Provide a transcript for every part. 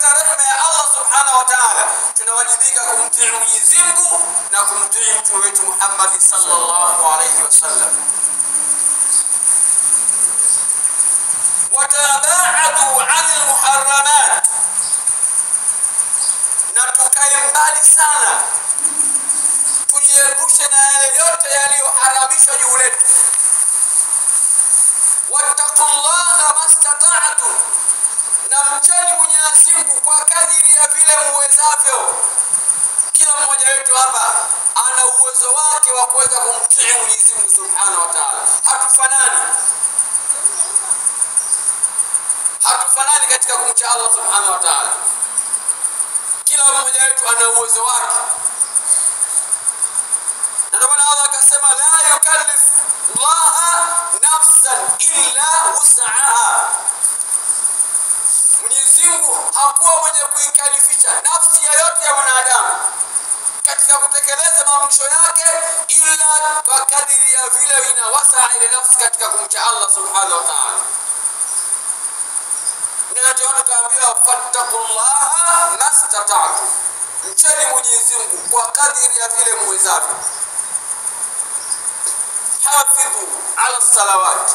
kupata rehema ya Allah subhanahu wa ta'ala, tunawajibika kumtii Mwenyezi Mungu na kumtii mtume wetu Muhammad sallallahu alayhi wasallam. Watabaadu 'anil muharramat, na tukae mbali sana, tujiepushe na yale yote yaliyoharamishwa juu yetu. Wattaqullaha mastata'tum, na mcheni Mwenyezi Mungu kwa kadiri ya vile muwezavyo. Kila mmoja wetu hapa ana uwezo wake wa kuweza kumtii Mwenyezi Mungu subhanahu wa ta'ala. Hatufanani katika kumcha Allah subhanahu wa ta'ala. Kila mmoja wetu ana uwezo wake. Na ndio maana Allah akasema la yukallif Allah nafsan illa wus'aha. Mwenyezi Mungu hakuwa mwenye kuikalifisha nafsi yoyote ya mwanadamu katika kutekeleza maamrisho yake ila kwa kadiri ya vile inawasa ile nafsi katika kumcha Allah subhanahu wa ta'ala. Na ndio tukaambiwa fattaqullaha mastata'tum, mcheni Mwenyezi Mungu kwa kadiri ya vile muwezavyo. Hafidhu ala salawat,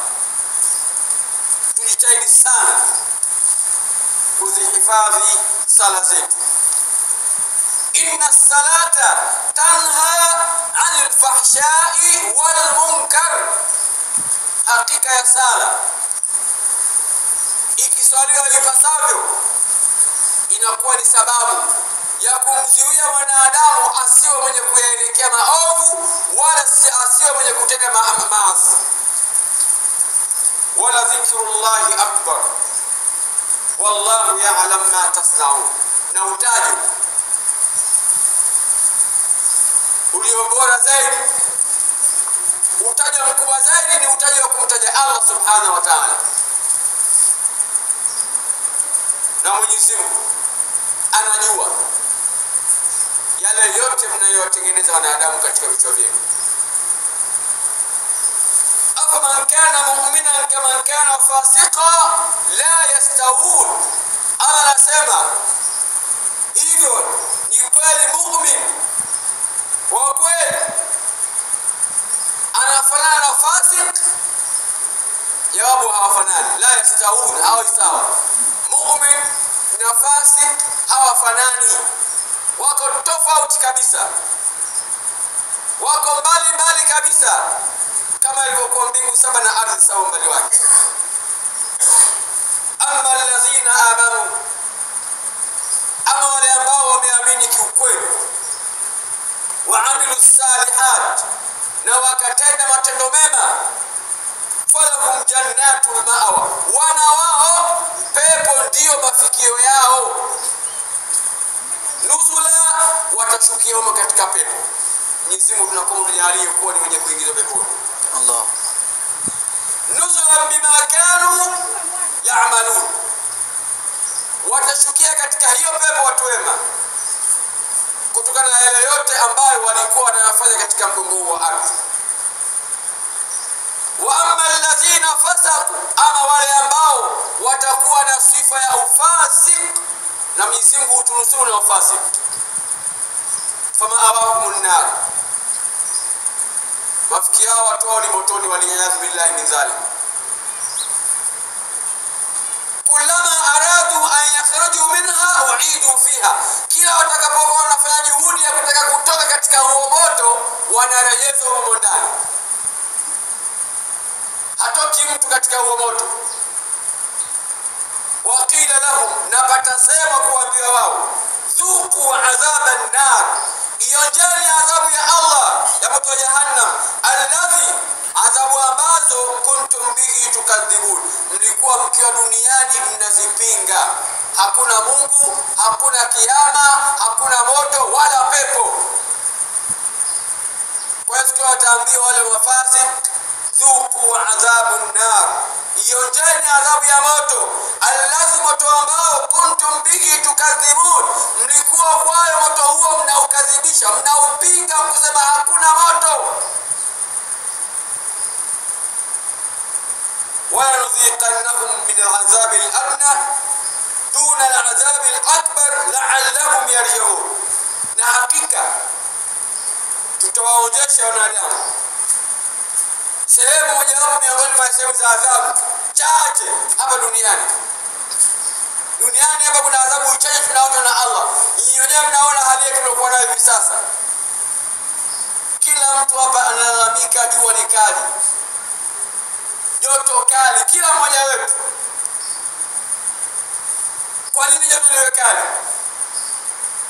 tujitahidi sana kuzihifadhi sala zetu. Inna salata tanha 'anil fahsha'i wal munkar, hakika ya sala ikiswaliwa ipasavyo inakuwa ni sababu ya kumzuia mwanadamu asiwe mwenye kuyaelekea maovu wala asiwe mwenye kutenda maasi. Wala dhikrullahi akbar wallahu ya'lam ma tasna'un, na utaji ulio bora zaidi, utaji mkubwa zaidi ni utaji wa kumtaja Allah subhanahu wa ta'ala. Na Mwenyezi Mungu anajua yale yote mnayotengeneza wanadamu katika vichwa vyenu. Afaman kana mu'minan kaman kana fasiqa la yastawun. Allah anasema hivyo ni kweli mu'min wa kweli anafanana na fasik? Jawabu hawafanani. La yastawun, hawa sawa. Mu'min na fasik hawafanani, wako tofauti kabisa, wako mbali kabisa, kama ilivyokuwa mbingu saba na ardhi sawa mbali wake. Amma alladhina amanu, ama wale ambao wameamini kiukweli, wa amilu salihat, na wakatenda matendo mema, falahum jannatul ma'wa, wana wao pepo ndio mafikio yao. Nuzula, watashukia humo katika pepo. Mwenyezi Mungu tunakuomba kuwa ni wenye kuingizwa peponi. Allah. Nuzula bima kanu ya'malun, watashukia katika hiyo pepo watu wema kutokana na yale yote ambayo walikuwa wanayafanya katika mgongo wa ardhi. Wa amma alladhina fasaqu, ama wale ambao watakuwa na sifa ya ufasik, na Mwenyezi Mungu utunusuru na ufasik, fama awahumun nar, mafikia watu wao ni motoni, waliyadhu billahi min zalim. Kullama aradu an yakhruju minha u'idu fiha, kila watakapokuwa wanafanya juhudi ya kutaka kutoka katika huo moto wanarejezwa humo ndani. Hatoki mtu katika huo moto. Waqila lahum, na patasema kuambia wao, dhuku adhaban nar, ionjeni adhabu ya Allah ya moto wa jahannam, alladhi, adhabu ambazo kuntum bihi tukadhibun, mlikuwa mkiwa duniani mnazipinga. Hakuna Mungu, hakuna kiyama, hakuna moto wala pepo. Kwa hiyo wataambia wale wafasi, dhuku adhabun nar, ionjeni adhabu ya moto, alladhi, moto ambao kuntum bihi tukadhibun, mlikuwa kwayo moto huo mnaukadhibisha, mnaupinga kusema hakuna moto. Wa nudhiqannahum min al'adhabi al-adna duna al-adhab al-akbar la'allahum yarji'un. Na hakika tutawaonyesha wanadamu sehemu mojawapo miongoni mwa sehemu za adhabu chache hapa duniani. Duniani hapa kuna adhabu chache tunaona na Allah. Nyinyi wenyewe mnaona hali yetu iliyokuwa nayo hivi sasa. Kila mtu hapa analalamika jua ni kali, joto kali, kila mmoja wetu. Kwa nini joto ni kali?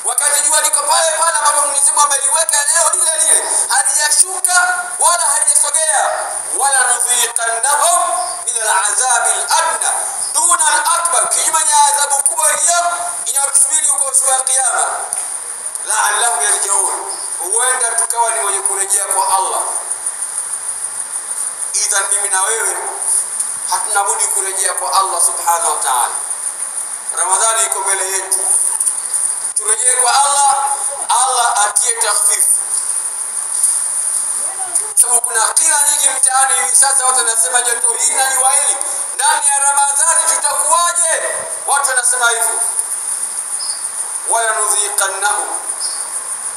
Wakati jua liko pale pale ambapo Mwenyezi Mungu ameliweka leo lile lile, halijashuka wala halijasogea. Wala nudhiqannahum min al-'adhab al-adna duna al-akbar, kinyume na adhabu kubwa hiyo inayotusubiri huko siku ya kiyama. La'allahum yarji'un, huenda tukawa ni wenye kurejea kwa Allah. Idhan mimi na wewe hatuna budi kurejea kwa Allah subhanahu wa ta'ala. Ramadhani iko mbele yetu, turejee kwa Allah, Allah atie takhfif. Sababu kuna kila nyingi mtaani hivi sasa watu wanasema joto hili na jua hili, ndani ya Ramadhani tutakuwaje? Watu wanasema hivyo. Wala nudhiqannahum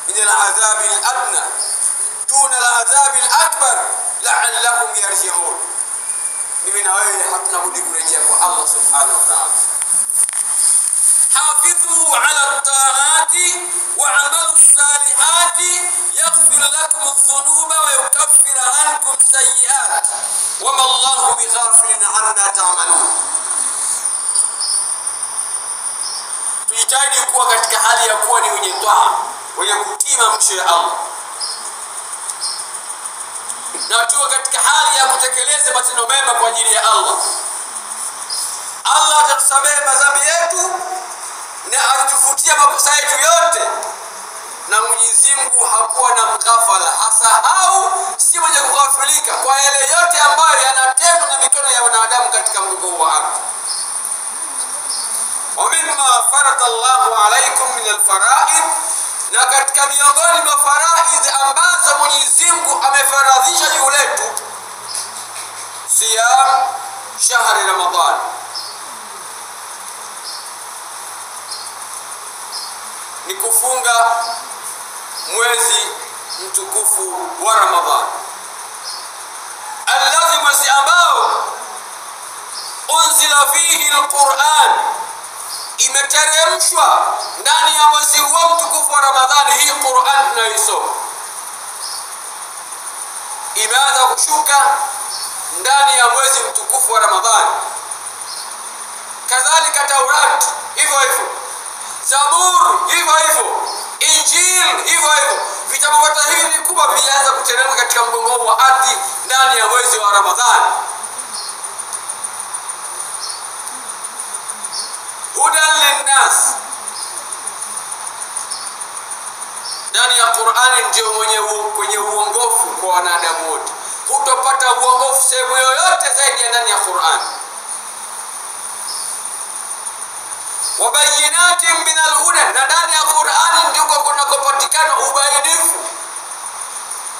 min al-'adhab al-adna duna al-'adhab al-akbar la'allahum yarji'un. Mimi na wewe hatuna budi kurejea kwa Allah subhanahu wa ta'ala. حافظوا على الطاعات وعملوا الصالحات يغفر لكم الذنوب ويكفر عنكم السيئات وما الله بغافل عما تعملون. Tujitahidi kuwa katika hali ya kuwa ni wenye taa, wenye kutii amri ya Allah, na tuwe katika hali ya kutekeleza matendo mema kwa ajili ya Allah. Allah atatusamehe madhambi yetu na atatufutia makosa yetu yote. Na Mwenyezi Mungu hakuwa na mghafala, hasahau, si mwenye kughafilika kwa yale yote ambayo yanatendwa na mikono ya wanadamu katika mgongo wa ardhi. Wa mimma farada Allahu alaykum min al-fara'id, na katika miongoni mwa faraidh ambazo Mwenyezi Mungu amefaradhisha juu yetu, siyam shahri Ramadhan, ni kufunga mwezi mtukufu wa Ramadhan, alladhi, mwezi ambao unzila fihi al-Qur'an, imeteremshwa ndani ya mwezi huo mtukufu wa Ramadhani. Hii Qur'an tunaisoma imeanza kushuka ndani ya mwezi mtukufu wa Ramadhani. Kadhalika Taurat hivyo hivyo, Zabur hivyo hivyo, Injil hivyo hivyo. Vitabu vyote hivi vikubwa vilianza kuteremka katika mgongo wa ardhi ndani ya mwezi wa Ramadhani. Hudan linnas, ndani ya Qur'ani ndio kwenye uongofu kwa wanadamu wote. Hutopata uongofu sehemu yoyote zaidi ya ndani ya Qur'ani. Wabayinatin min al-huda, na ndani ya Qur'ani ndiko kunakopatikana ubainifu,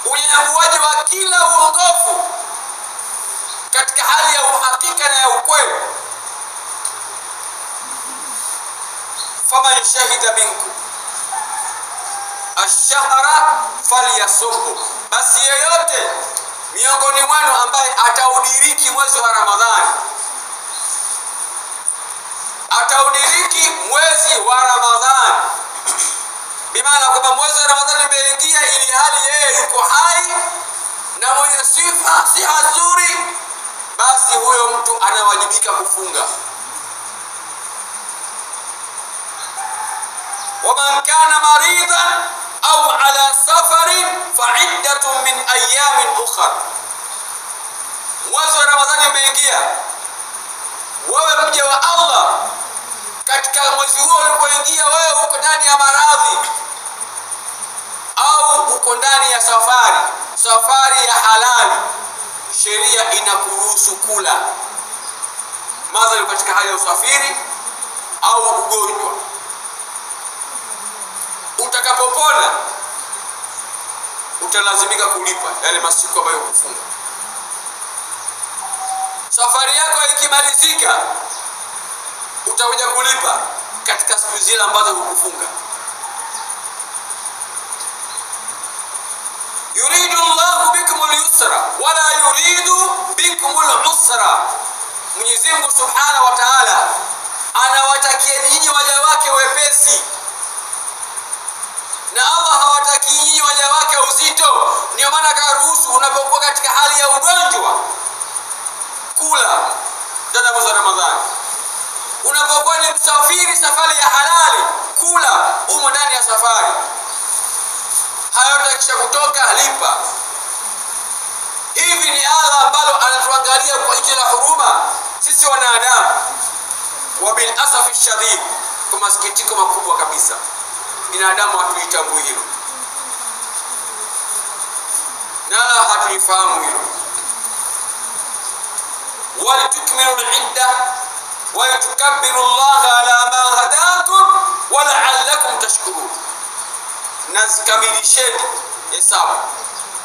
unyambuaji wa kila uongofu katika hali ya uhakika na ya ukweli. Faman shahida minkum ash-shahra falyasumhu, basi yeyote miongoni mwenu ambaye ataudiriki mwezi wa Ramadhani, ataudiriki mwezi wa Ramadhani, bimaana kwamba mwezi wa Ramadhani umeingia ili hali yeye yuko hai na mwenye sifa si nzuri, basi huyo mtu anawajibika kufunga. ومن كان مريضا أو على سفر فعدة من أيام أخرى. Mwezi wa Ramadhani umeingia, wewe mja wa Allah, katika mwezi huo ulipoingia wewe uko ndani ya maradhi au uko ndani ya safari ya halali, sheria inakuruhusu kula. Madhali katika hali ya usafiri au ugonjwa, utakapopona utalazimika kulipa yale masiku ambayo kufunga. Safari yako ikimalizika, utakuja kulipa katika siku zile ambazo hukufunga. Yuridu Allahu bikumul yusra wala yuridu bikumul usra. Mwenyezi Mungu Subhanahu wa Ta'ala anawatakia nyinyi waja wake wepesi, na Allah hawataki nyinyi waja wake uzito. Ndio maana akaruhusu unapokuwa katika hali ya ugonjwa kula ndani ya mwezi wa Ramadhani. Unapokuwa ni msafiri safari ya halali, kula umo ndani ya safari. Hayo kisha kutoka lipa. Hivi ni Allah ambalo anatuangalia kwa jicho la huruma sisi wanadamu. Wa bil asafi shadid, kwa masikitiko makubwa kabisa binadamu hatulitambui hilo, na hatulifahamu hilo. Walitukmilu al-idda wa yutakabbiru Allah ala ma hadakum wa la'allakum tashkurun. Na zikamilisheni hesabu,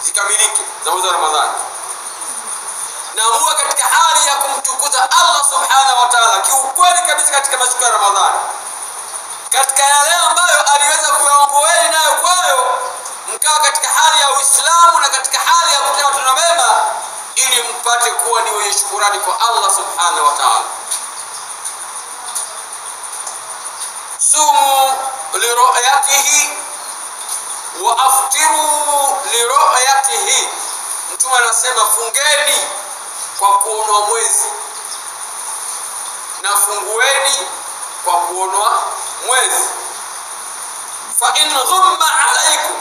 zikamilike za mwezi wa Ramadhani, na muwe katika hali ya kumtukuza Allah Subhanahu wa Ta'ala kiukweli kabisa katika masiku ya Ramadhani, katika yale ambayo aliweza kuyaongoeni nayo kwayo, mkawa katika hali ya Uislamu na katika hali ya kutenda matendo mema, ili mpate kuwa ni wenye shukrani kwa Allah Subhanahu wa Ta'ala. Sumu liru'yatihi wa aftiru liru'yatihi. Mtume anasema fungeni kwa kuonwa mwezi na fungueni kwa kuonwa mwezi. Fa in ghumma alaykum,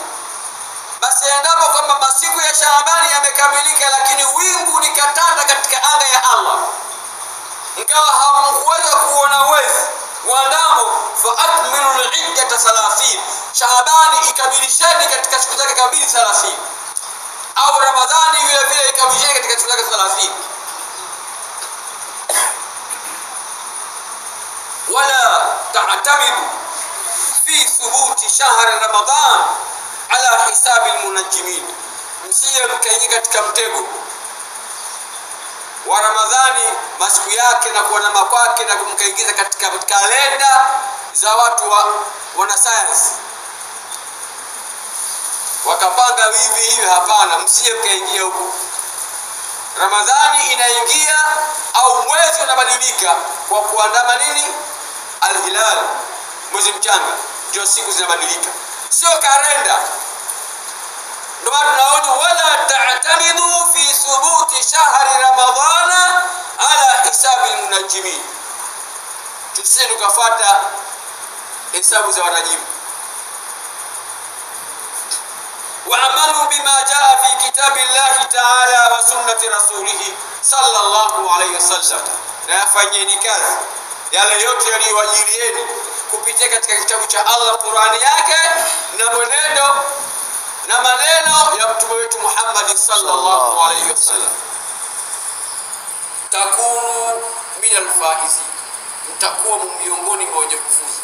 basi endapo kwamba masiku ya Shaabani yamekamilika lakini wingu likatanda katika anga ya Allah, mkawa hamkuweza kuona mwezi waandamo, fa akmilu al-iddata 30. Shaabani ikamilisheni katika siku zake kamili 30, au Ramadhani vile vile ikamilisheni katika siku zake 30. Wala ta'tamidu fi thubuti shahr Ramadan ala hisabi al-munajjimin. Msije mkaingia katika mtego wa Ramadhani masiku yake na kuandama kwake na kumkaingiza katika kalenda za watu wa wanasayansi, wakapanga hivi. Hapana, msije mkaingia huko. Ramadhani inaingia au mwezi unabadilika kwa kuandama nini? Al-hilal, mwezi mchanga, ndio siku zinabadilika, sio kalenda. Ndio maana tunaona wala ta'tamidu fi thubuti shahri ramadhana ala hisabi almunajjimin. Tusije tukafuata hesabu za wanajimu. Wa'amalu bima jaa fi kitabillahi ta'ala wa sunnati rasulih sallallahu alayhi wasallam. Na yafanyeni kazi yale yote yaliyowajilieni kupitia katika kitabu cha Allah, Qur'ani yake, na mwenendo na maneno ya mtume wetu Muhammad sallallahu alayhi wasallam. Takunu min al-faizi, mtakuwa miongoni mwa wenye kufuzu.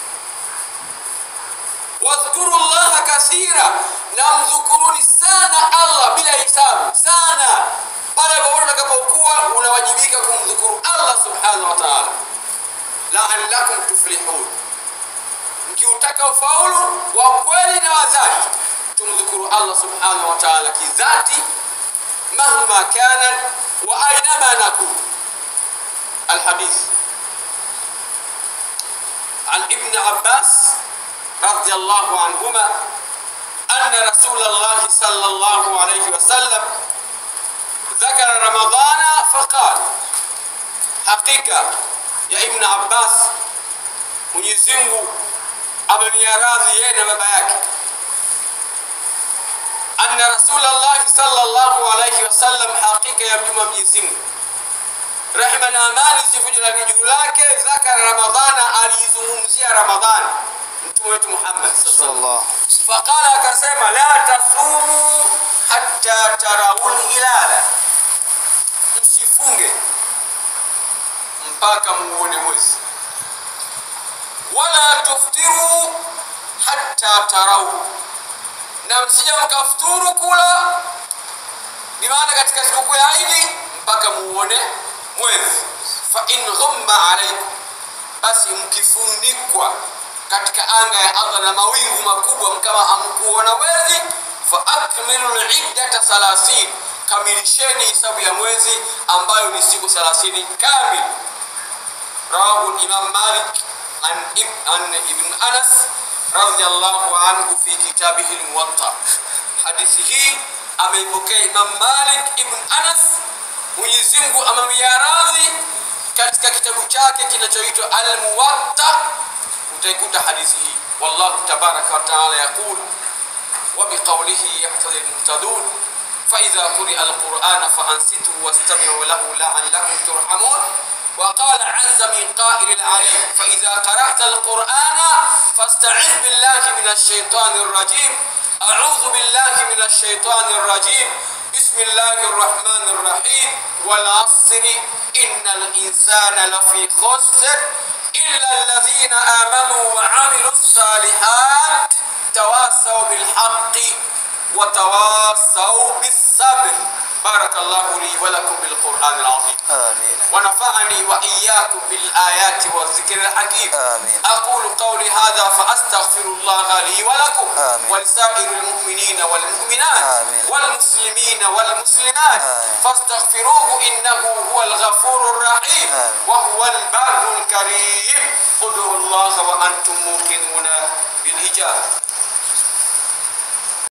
Wadhkuru Allah kathira, na mdhukuruni sana Allah bila hisabu sana, pale ambapo utakapokuwa unawajibika kumdhukuru Allah Subhanahu wa Ta'ala. La'allakum tuflihun, mkiutaka ufaulu wa kweli na wadhati, tumdhukuru Allah Subhanahu wa Ta'ala kidhati mahma kana wa aynama nakun. Alhadith an Ibn Abbas radiyallahu anhuma anna Rasulullah sallallahu alayhi wasallam dhakara Ramadhana faqala, hakika ya Ibn Abbas, Mwenyezi Mungu amemradhi yeye na baba yake, anna Rasulullah sallallahu alayhi wasallam, hakika ya mjumbe Mwenyezi Mungu, rehema na amani zifujwe juu lake, dhakara Ramadhana, alizungumzia Ramadhani mtume wetu Muhammad sallallahu alayhi wasallam. Faqala, akasema la tasumu hatta tarawul hilala, msifunge mpaka muone mwezi. Wala tuftiru hatta tarawu, na msije mkafuturu kula ni maana katika siku ya Eid mpaka muone mwezi. Fa in ghumma alaykum, basi mkifunikwa katika anga ya Allah na mawingu makubwa kama hamkuona mwezi, fa akmilu al-iddata 30, kamilisheni hisabu ya mwezi ambayo ni siku 30 kamili. Rawahu Imam Malik an Ibn Anas radhiyallahu anhu fi kitabihi al-Muwatta. Hadithi hii ameipokea Imam Malik ibn Anas, Mwenyezi Mungu amemwia radhi, katika kitabu chake kinachoitwa Al-Muwatta. utaikuta hadithi hii. Wallahu tabaraka wa taala yaqul wa biqawlihi yaqtadi al-muhtadun fa idha quri'a al-Qur'ana fa ansitu wastami'u lahu la'allakum turhamun. وقال عز من قائل العليم فإذا قرأت القرآن فاستعذ بالله من الشيطان الرجيم. أعوذ بالله من الشيطان الرجيم. بسم الله الرحمن الرحيم. والعصر إن الإنسان لفي خسر إلا الذين آمنوا وعملوا الصالحات تواصوا بالحق وتواصوا بالصبر. بارك الله لي ولكم بالقرآن العظيم. آمين. ونفعني وإياكم بالآيات والذكر الحكيم. آمين. أقول قولي هذا فأستغفر الله لي ولكم. آمين. ولسائر المؤمنين والمؤمنات. آمين. والمسلمين والمسلمات. آمين. فاستغفروه إنه هو الغفور الرحيم. آمين. وهو البر الكريم. ادعوا الله وأنتم موقنون بالإجابة.